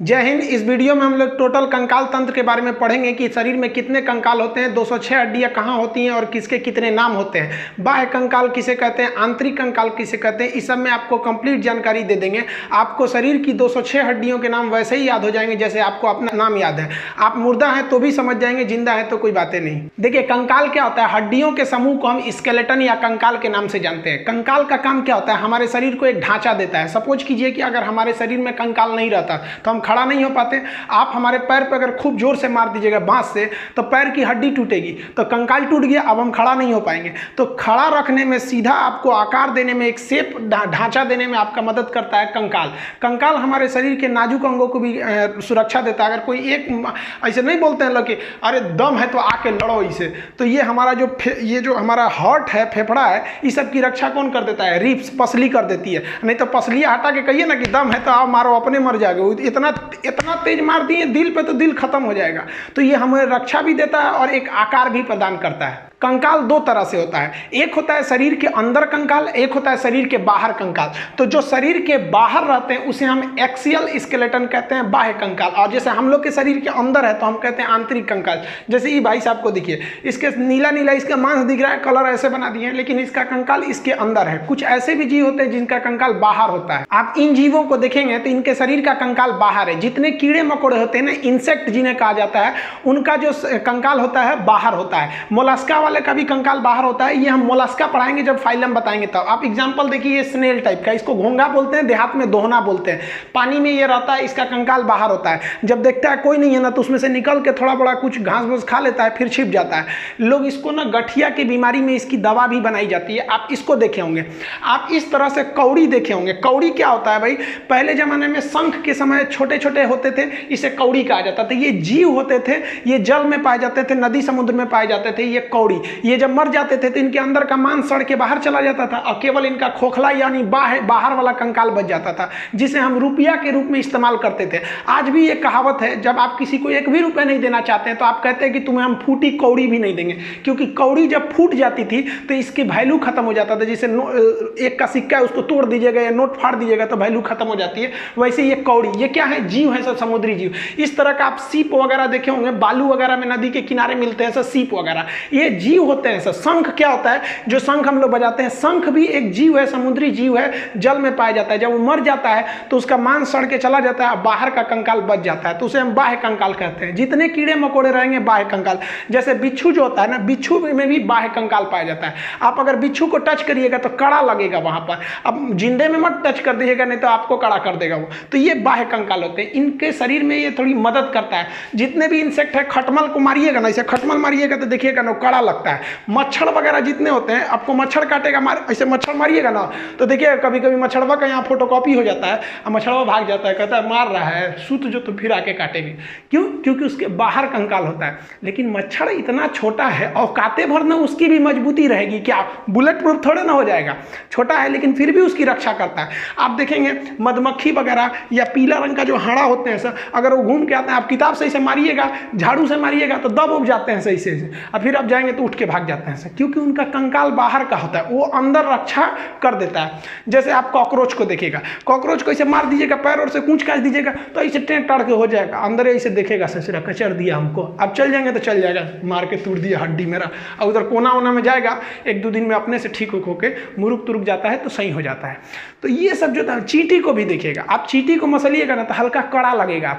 जय हिंद। इस वीडियो में हम लोग टोटल कंकाल तंत्र के बारे में पढ़ेंगे कि शरीर में कितने कंकाल होते हैं, 206 हड्डियां कहाँ होती हैं और किसके कितने नाम होते हैं, बाह्य कंकाल किसे कहते हैं, आंतरिक कंकाल किसे कहते हैं। इस सब में आपको कंप्लीट जानकारी दे देंगे। आपको शरीर की 206 हड्डियों के नाम वैसे ही याद हो जाएंगे जैसे आपको अपना नाम याद है। आप मुर्दा हैं तो भी समझ जाएंगे, जिंदा है तो कोई बातें नहीं। देखिए कंकाल क्या होता है, हड्डियों के समूह को हम स्केलेटन या कंकाल के नाम से जानते हैं। कंकाल का काम क्या होता है, हमारे शरीर को एक ढांचा देता है। सपोज कीजिए कि अगर हमारे शरीर में कंकाल नहीं रहता तो हम खड़ा नहीं हो पाते। आप हमारे पैर पर अगर खूब जोर से मार दीजिएगा बांस से तो पैर की हड्डी टूटेगी, तो कंकाल टूट गया, अब हम खड़ा नहीं हो पाएंगे। तो खड़ा रखने में, सीधा आपको आकार देने में, एक शेप ढांचा देने में आपका मदद करता है कंकाल। कंकाल हमारे शरीर के नाजुक अंगों को भी सुरक्षा देता है। अगर कोई एक ऐसे नहीं बोलते हैं लोग कि अरे दम है तो आके लड़ो इसे, तो ये हमारा जो हमारा हार्ट है, फेफड़ा है, इस सब की रक्षा कौन कर देता है, रिब्स, पसली कर देती है। नहीं तो पसली हटा के कहिए ना कि दम है तो आओ मारो, अपने मर जाओगे। इतना तेज मार दिए दिल पे तो दिल खत्म हो जाएगा। तो ये हमें रक्षा भी देता है और एक आकार भी प्रदान करता है। कंकाल दो तरह से होता है, एक होता है शरीर के अंदर कंकाल, एक होता है शरीर के बाहर कंकाल। तो जो शरीर के बाहर रहते हैं उसे हम एक्सियल स्केलेटन कहते हैं, बाह्य कंकाल। और जैसे हम लोग के शरीर के अंदर है तो हम कहते हैं आंतरिक कंकाल। जैसे ये भाई साहब को देखिए, इसके नीला नीला इसका मांस दिख रहा है, कलर ऐसे बना दिए हैं, लेकिन इसका कंकाल इसके अंदर है। कुछ ऐसे भी जीव होते हैं जिनका कंकाल बाहर होता है। आप इन जीवों को देखेंगे तो इनके शरीर का कंकाल बाहर है। जितने कीड़े मकोड़े होते हैं ना, इंसेक्ट जिन्हें कहा जाता है, उनका जो कंकाल होता है बाहर होता है। मोलस्का वाले का भी कंकाल बाहर होता है। ये हम मोलस्का पढ़ाएंगे जब फाइलम बताएंगे तब। आप एग्जांपल देखिए, ये स्नेल टाइप का, इसको घोंगा बोलते हैं, देहात में दोहना बोलते हैं। पानी में ये रहता है, इसका कंकाल बाहर होता है। जब देखता है कोई नहीं है ना तो उसमें से निकल के थोड़ा बड़ा कुछ घास फूस खा लेता है, फिर छिप जाता है। लोग इसको ना गठिया की बीमारी में इसकी दवा भी बनाई जाती है। आप इसको देखे होंगे। आप इस तरह से कौड़ी देखे होंगे। कौड़ी क्या होता है भाई, पहले जमाने में शंख के समय छोटे छोटे होते थे, इसे कौड़ी कहा जाता था। ये जीव होते थे, ये जल में पाए जाते थे, नदी समुद्र में पाए जाते थे। ये कौड़ी, ये जब मर जाते थे तो इनके अंदर का मांस सड़ के बाहर चला जाता था और केवल इनका खोखला यानी बाहर वाला कंकाल बच जाता था, जिसे हम रुपया के रूप में इस्तेमाल करते थे। आज भी ये कहावत है, जब आप किसी को एक भी रुपया नहीं देना चाहते हैं तो आप कहते हैं कि तुम्हें हम फूटी कौड़ी भी नहीं देंगे, क्योंकि कौड़ी जब फूट जाती थी तो इसकी वैल्यू खत्म हो जाता था। जैसे एक का सिक्का है, उसको तोड़ दीजिएगा या नोट फाड़ दीजिएगा तो वैल्यू खत्म हो जाती है। वैसे ये कौड़ी, ये क्या है, जीव है, सब समुद्री जीव। इस तरह का आप सीप वगैरह देखे होंगे, बालू वगैरह में नदी के किनारे मिलते हैं सब सीप वगैरह, ये जीव होते हैं सब। शंख क्या होता है, जो शंख हम लोग बजाते हैं, शंख भी एक जीव है, समुद्री जीव है, जल में पाया जाता है। जब वो मर जाता है तो उसका मांस सड़ के चला जाता है, बाहर का कंकाल बच जाता है, तो उसे हम बाह्य कंकाल कहते हैं। जितने कीड़े मकोड़े रहेंगे बाह्य कंकाल। जैसे बिच्छू जो होता है ना, बिच्छू में भी बाह्य कंकाल पाया जाता है। आप अगर बिच्छू को टच करिएगा तो कड़ा लगेगा वहां पर। अब जिंदे में मत टच कर दीजिएगा, नहीं तो आपको कड़ा कर देगा वो। तो ये बाह्य कंकाल होते हैं। इनके शरीर में ये थोड़ी मदद करता है। जितने भी इंसेक्ट है, खटमल को मारिएगा ना, ऐसे खटमल मारिएगा तो देखिएगा ना कड़ा लगता है। मच्छर वगैरह जितने होते हैं, आपको मच्छर काटेगा, ऐसे मच्छर मारिएगा ना तो देखिए कभी कभी मच्छरवा का यहाँ फोटोकॉपी हो जाता है और मच्छरवा भाग जाता है, कहता है मार रहा है, सूत जो तो फिर आके काटेंगे। क्यों? क्योंकि उसके बाहर कंकाल होता है। लेकिन मच्छर इतना छोटा है, औकाते भर ना उसकी भी मजबूती रहेगी, क्या बुलेट प्रूफ थोड़े ना हो जाएगा। छोटा है लेकिन फिर भी उसकी रक्षा करता है। आप देखेंगे मधुमक्खी वगैरह या पीला रंग का जो हाड़ा होते हैं सर, अगर वो घूम के आते हैं, आप किताब से इसे मारिएगा, झाड़ू से मारिएगा तो दब उब जाते हैं सही से, और फिर आप जाएंगे तो उठ के भाग जाते हैं सर, क्योंकि उनका कंकाल बाहर का होता है, वो अंदर रक्षा कर देता है। जैसे आप कॉकरोच को देखिएगा, कॉकरोच को ऐसे मार दीजिएगा, पैर और से कूच काट दीजिएगा तो ऐसे टेढ़ टाड़ के हो जाएगा, अंदर ऐसे देखेगा ससुरा कचर दिया हमको, अब चल जाएंगे तो चल जाएगा, मार के तोड़ दिया हड्डी मेरा, और उधर कोना वोना में जाएगा, एक दो दिन में अपने से ठीक होके मुरुक तुरुक जाता है तो सही हो जाता है। तो ये सब जो था, चींटी को भी देखिएगा, आप चींटी को मसलिएगा ना तो हल्का कड़ा लगेगा,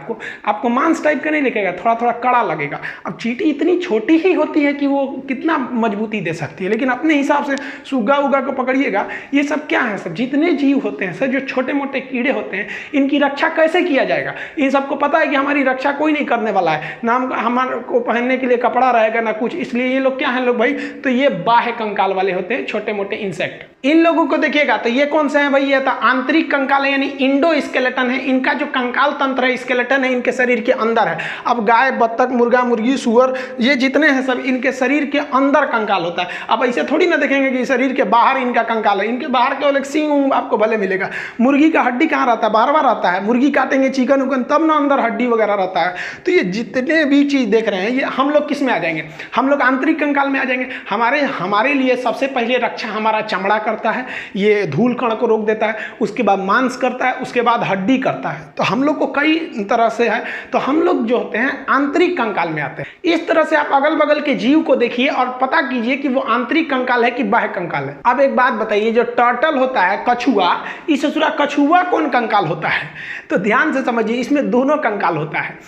आपको मांस टाइप का नहीं लगेगा, थोड़ा थोड़ा कड़ा लगेगा। अब चींटी इतनी छोटी ही होती है कि वो कितना मजबूती दे सकती है, लेकिन अपने हिसाब से सुग्गा उगा को पकड़िएगा। ये सब क्या है, सब जितने जीव होते हैं सर, जो छोटे मोटे कीड़े होते हैं, इनकी रक्षा कैसे किया जाएगा। इन सबको पता है कि हमारी रक्षा कोई नहीं करने वाला है, ना हमारे को पहनने के लिए कपड़ा रहेगा ना कुछ, इसलिए ये लोग क्या है लोग भाई, तो ये बाह्य कंकाल वाले होते हैं, छोटे मोटे इंसेक्ट। इन लोगों को देखिएगा तो ये कौन से हैं भाई, ये तो आंतरिक कंकाल है, यानी इंडो स्केलेटन है। इनका जो कंकाल तंत्र है, स्केलेटन है, इनके शरीर के अंदर है। अब गाय, बत्तख, मुर्गा, मुर्गी, सुअर, ये जितने हैं सब इनके शरीर के अंदर कंकाल होता है। अब ऐसे थोड़ी ना देखेंगे कि शरीर के बाहर इनका कंकाल है, इनके बाहर केवल एक सींग आपको भले मिलेगा। मुर्गी का हड्डी कहाँ रहता है, बाहर रहता है। मुर्गी काटेंगे चिकन उकन तब ना अंदर हड्डी वगैरह रहता है। तो ये जितने भी चीज़ देख रहे हैं, ये हम लोग किस में आ जाएंगे, हम लोग आंतरिक कंकाल में आ जाएंगे। हमारे लिए सबसे पहले रक्षा हमारा चमड़ा करता है, ये धूल कण को रोक देता है, उसके बाद मांस करता है, उसके बाद हड्डी करता है। तो हम लोग को कई तरह से है, तो हम लोग जो होते हैं आंतरिक कंकाल में आते हैं। इस तरह से आप अगल बगल के जीव को देखिए और पता कीजिए कि वो आंतरिक कंकाल है कि बाह्य कंकाल है। अब एक बात बताइए, जो टर्टल होता है, कछुआ, इस कछुआ कौन कंकाल होता है? तो ध्यान से समझिए, इसमें दोनों कंकाल होता है।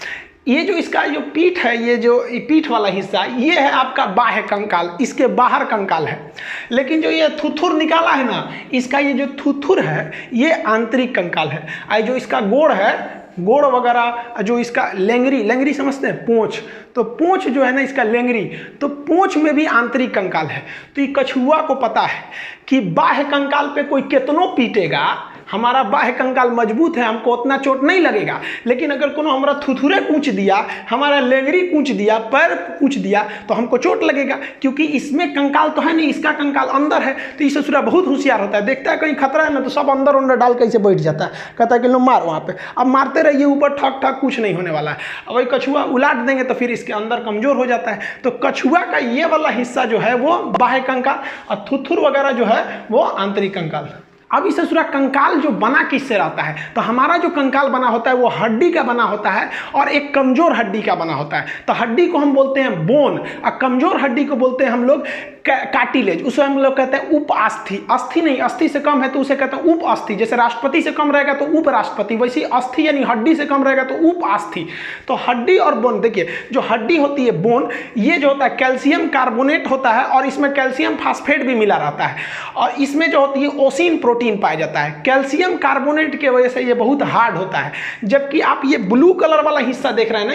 ये जो इसका जो पीठ है, ये जो पीठ वाला हिस्सा, ये है आपका बाह्य कंकाल, इसके बाहर कंकाल है। लेकिन जो ये थुथुर निकाला है ना, इसका ये जो थुथुर है ये आंतरिक कंकाल है। और जो इसका गोड़ है, गोड़ वगैरह, जो इसका लेंगरी, लेंगरी समझते हैं, पूंछ, तो पूंछ जो है ना इसका लेंगरी, तो पूंछ में भी आंतरिक कंकाल है। तो ये कछुआ को पता है कि बाह्य कंकाल पे कोई कितनों पीटेगा, हमारा बाह्य कंकाल मजबूत है, हमको उतना चोट नहीं लगेगा। लेकिन अगर कोनो हमारा थुथुरे कूच दिया, हमारा लेंगरी कूच दिया, पैर कूच दिया, तो हमको चोट लगेगा, क्योंकि इसमें कंकाल तो है नहीं, इसका कंकाल अंदर है। तो ये ससुरा बहुत होशियार होता है, देखता है कहीं खतरा है ना तो सब अंदर अंदर डाल कैसे बैठ जाता है, कहता है कि लो मार वहाँ पे। अब मारते रहिए ऊपर, ठक ठक, कुछ नहीं होने वाला है। अब वही कछुआ उलाट देंगे तो फिर इसके अंदर कमजोर हो जाता है। तो कछुआ का ये वाला हिस्सा जो है वो बाह्य कंकाल, और थुथुर वगैरह जो है वो आंतरिक कंकाल। अब इस ससुरा कंकाल जो बना किससे रहता है? तो हमारा जो कंकाल बना होता है वो हड्डी का बना होता है, और एक कमजोर हड्डी का बना होता है। तो हड्डी को हम बोलते हैं बोन, और कमजोर हड्डी को बोलते हैं हम लोग कार्टिलेज। उसे हम लोग कहते हैं उप अस्थि। अस्थि नहीं, अस्थि से कम है तो उसे कहते हैं उप अस्थि। जैसे राष्ट्रपति से कम रहेगा तो उपराष्ट्रपति, वैसे अस्थि यानी हड्डी से कम रहेगा तो उप अस्थि। तो हड्डी और बोन, देखिए जो हड्डी होती है बोन, ये जो होता है कैल्शियम कार्बोनेट होता है, और इसमें कैल्शियम फास्फेट भी मिला रहता है, और इसमें जो होती है ओसिन प्रोटीन पाया जाता है। कैल्शियम कार्बोनेट की वजह से ये बहुत हार्ड होता है। जबकि आप ये ब्लू कलर वाला हिस्सा देख रहे हैं ना,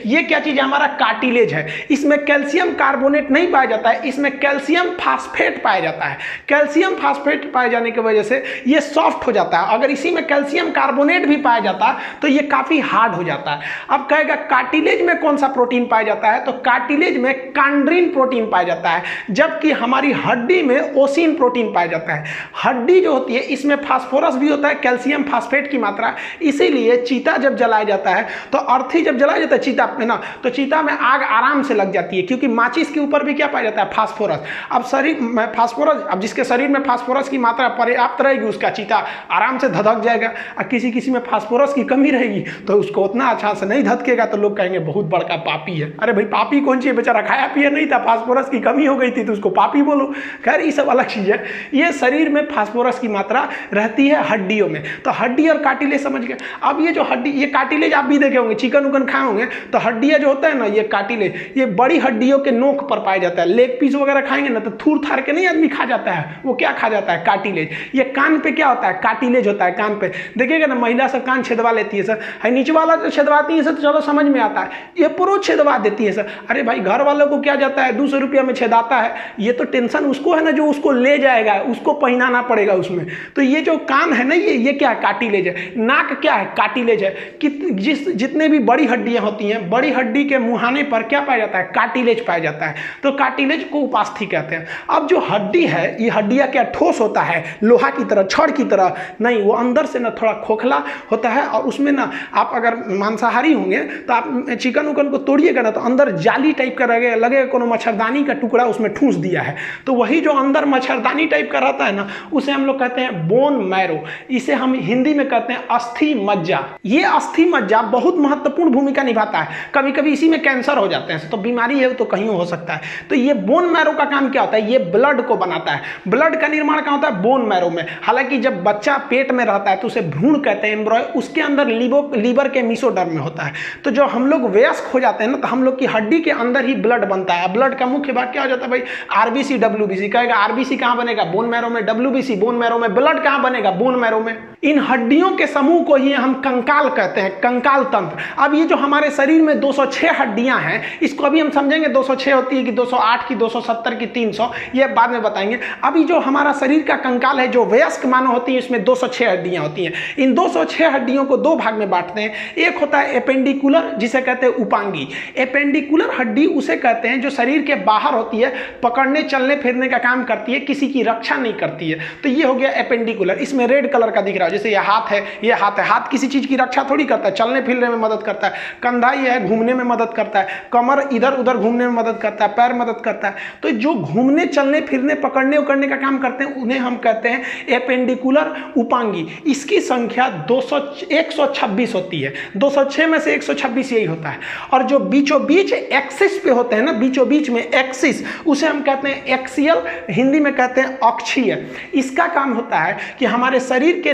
ये क्या चीज है? हमारा कार्टिलेज है। इसमें कैल्शियम कार्बोनेट नहीं पाया जाता है, इसमें कैल्शियम फास्फेट पाया जाता है। कैल्शियम फास्फेट पाए जाने की वजह से ये सॉफ्ट हो जाता है। अगर इसी में कैल्शियम कार्बोनेट भी पाया जाता तो ये काफी हार्ड हो जाता है। अब कहेगा कार्टिलेज में कौन सा प्रोटीन पाया जाता है? तो कार्टिलेज में कांड्रीन प्रोटीन पाया जाता है, जबकि हमारी हड्डी में ओसिन प्रोटीन पाया जाता है। हड्डी जो होती है इसमें फास्फोरस भी होता है, कैल्शियम फास्फेट की मात्रा, इसीलिए चीता जब जलाया जाता है, तो अर्थी जब जलाया जाता है चीता में ना, तो चीता में आग आराम से लग जाती है, क्योंकि माचिस के ऊपर भी क्या पाया जाता है? फास्फोरस। अब शरीर में फास्फोरस, अब जिसके शरीर में फास्फोरस की मात्रा पर्याप्त रहेगी उसका चीता आराम से धधक जाएगा, और किसी में फास्फोरस की कमी रहेगी तो उसको उतना अच्छा से नहीं धधकेगा, तो लोग कहेंगे बहुत बड़का पापी है। अरे भाई पापी कौन सी है, बेचारा खाया पिया नहीं था, फास्फोरस की कमी हो गई थी तो उसको पापी बोलो। खैर ये सब अलग चीज है। ये शरीर में फास्फोरस की मात्रा रहती है हड्डियों में। तो हड्डी और कार्टिलेज समझ गए। अब ये जो हड्डी, ये कार्टिलेज आप भी देखे होंगे, चिकन उकन खाए होंगे तो हड्डियां जो होता है ना, ये कार्टिलेज, ये बड़ी हड्डियों के नोक पर पाया जाता है। लेग पीस वगैरह खाएंगे ना तो थूर थार के नहीं आदमी खा जाता है, वो क्या खा जाता है? कार्टिलेज। ये कान पे क्या होता है? कार्टिलेज होता है कान पे। देखिएगा ना महिला सब कान छेदवा लेती है सर, है नीचे वाला जो छेदवाती है सर तो चलो समझ में आता है, ये पुरो छेदवा देती है सर। अरे भाई घर वालों को क्या जाता है, 200 रुपया में छेदाता है, ये तो टेंशन उसको है ना जो उसको ले जाएगा, उसको पहनाना पड़ेगा उसमें। तो ये जो कान है ना, ये क्या है? कार्टिलेज है। नाक क्या है? कार्टिलेज है। कि जितने भी बड़ी हड्डियां होती हैं, बड़ी हड्डी के मुहाने पर क्या पाया जाता है? कार्टिलेज पाया जाता है। तो कार्टिलेज को उपास्थि कहते हैं। अब जो हड्डी है, ये हड्डियां क्या ठोस होता है, लोहा की तरह, छड़ की तरह नहीं, वो अंदर से ना थोड़ा खोखला होता है, और उसमें ना आप अगर मांसाहारी होंगे तो आप चिकन उकन को तोड़िएगा ना तो अंदर जाली टाइप का लगेगा कोनो मच्छरदानी का टुकड़ा उसमें ठूस दिया है। तो वही जो अंदर मच्छरदानी टाइप का रहता है ना, उसे हम लोग कहते हैं बोन मैरो। इसे हम हिंदी में कहते हैं अस्थि मज्जा। ये अस्थि मज्जा बहुत महत्वपूर्ण भूमिका निभाता है। कभी कभी इसी में कैंसर हो जाते हैं, तो बीमारी है तो कहीं हो सकता है। तो ये बोन मैरो का काम क्या होता है? ये ब्लड को बनाता है। ब्लड का निर्माण कहाँ होता है? बोन मैरो में। हालांकि जब बच्चा पेट में रहता है तो उसे भ्रूण कहते हैं, एम्ब्रॉय, उसके अंदर लीवर के मीसोडर्म में होता है। तो जब हम लोग वयस्क हो जाते हैं ना, तो हम लोग की हड्डी के अंदर ही ब्लड बनता है। ब्लड का मुख्य भाग क्या हो जाता है भाई? RBC, WBC. कहेगा आरबीसी कहाँ बनेगा? बोन मैरो में। डब्ल्यूबीसी बोन मैरो में। ब्लड कहाँ बनेगा? बोन मैरो में। इन हड्डियों के समूह को ही हम कंकाल कहते हैं, कंकाल तंत्र। अब ये जो हमारे शरीर में 206 हड्डियां हैं, इसको अभी हम समझेंगे 206 होती है कि 208 की, 270 की, 300, ये बाद में बताएंगे। अभी जो हमारा शरीर का कंकाल है, जो वयस्क मानव होती है, इसमें 206 हड्डियां होती हैं। इन 206 हड्डियों को दो भाग में बांटते हैं। एक होता है एपेंडिकुलर, जिसे कहते हैं उपांगी। एपेंडिकुलर हड्डी उसे कहते हैं जो शरीर के बाहर होती है, पकड़ने चलने फिरने का काम करती है, किसी की रक्षा नहीं करती है। तो ये हो गया एपेंडिकुलर, इसमें रेड कलर का दिख रहा है, जैसे ये हाथ है, ये हाथ है, हाथ किसी चीज की रक्षा थोड़ी करता है, चलने फिरने में मदद करता है। कंधा ये है, घूमने में मदद करता है। कमर इधर उधर घूमने में मदद करता है, पैर मदद करता है। तो जो घूमने चलने फिरने पकड़ने उकड़ने का काम करते हैं उन्हें हम कहते हैं एपेंडिकुलर उपांगी। इसकी संख्या 126 होती है, 206 में से 126 यही होता है। और जो बीचों बीच एक्सिस पे होते हैं ना, बीचों बीच में एक्सिस, उसे हम कहते हैं एक्सियल, हिंदी में कहते हैं अक्षीय। इसका काम होता है कि हमारे शरीर के